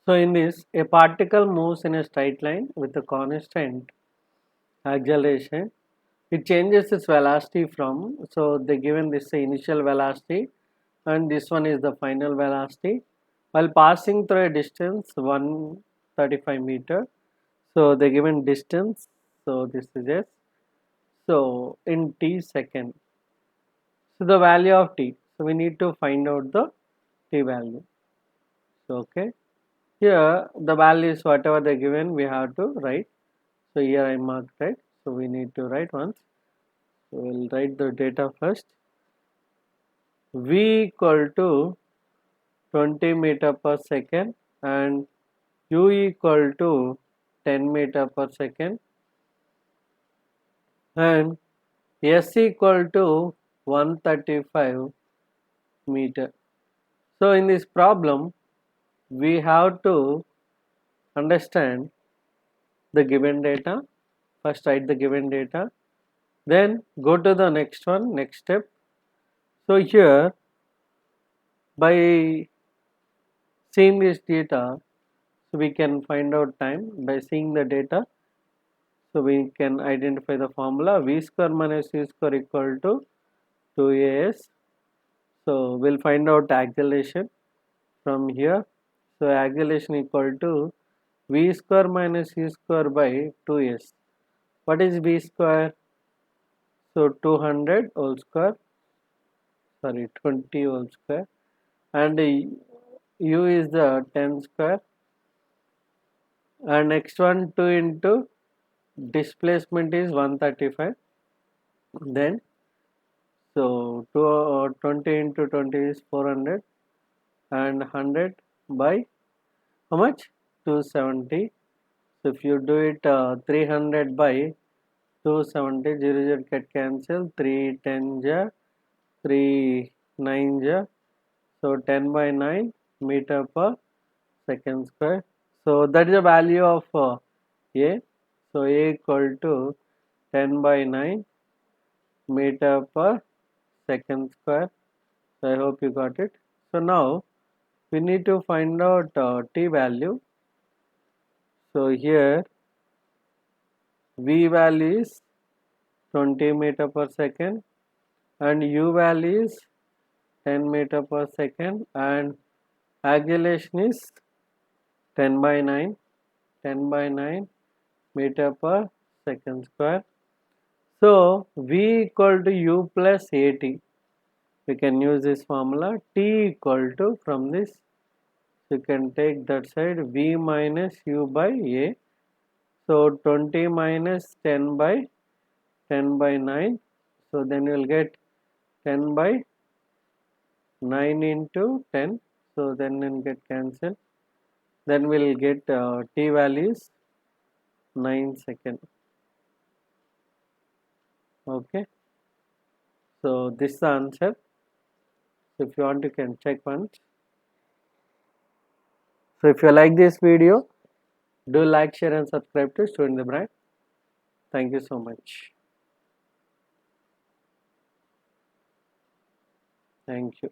So in this, a particle moves in a straight line with a constant acceleration. It changes its velocity from, so they given this initial velocity and this one is the final velocity while passing through a distance 135 meter. So they given distance, so this is S. So in t second, so the value of t, so we need to find out the t value. So okay, here the value is whatever they given, we have to write. So here I marked, right? So we need to write once. So we'll write the data first. V equal to 20 meter per second and u equal to 10 meter per second and s equal to 135 meter. So in this problem we have to understand the given data. First write the given data, then go to the next one, next step. So here by seeing this data, so we can find out time by seeing the data. So we can identify the formula v square minus u square equal to 2as. So we'll find out acceleration from here. So acceleration equal to v square minus u square by 2s. What is v square? So 200 whole square, sorry 20 whole square, and u is the 10 square, and next one 2 into displacement is 135. Then so 20 into 20 is 400 and 100 by how much? 270. So if you do it 300 by 270, 0 get cancelled, 3 10 ja, 3 9 ja, so 10 by 9 meter per second square. So that is the value of A. So A equal to 10 by 9 meter per second square. So I hope you got it. So now we need to find out t value. So here v value is 20 meter per second and u value is 10 meter per second and acceleration is 10 by 9 meter per second square. So v equal to u plus at. We can use this formula. T equal to, from this you can take that side, v minus u by a. So 20 minus 10 by 9. So then you will get 10 by 9 into 10. So then we'll get cancelled. Then we'll get t values 9 seconds. Okay. So this is the answer. So if you want, you can check once. So if you like this video, do like, share and subscribe to Student the Bright. Thank you so much. Thank you.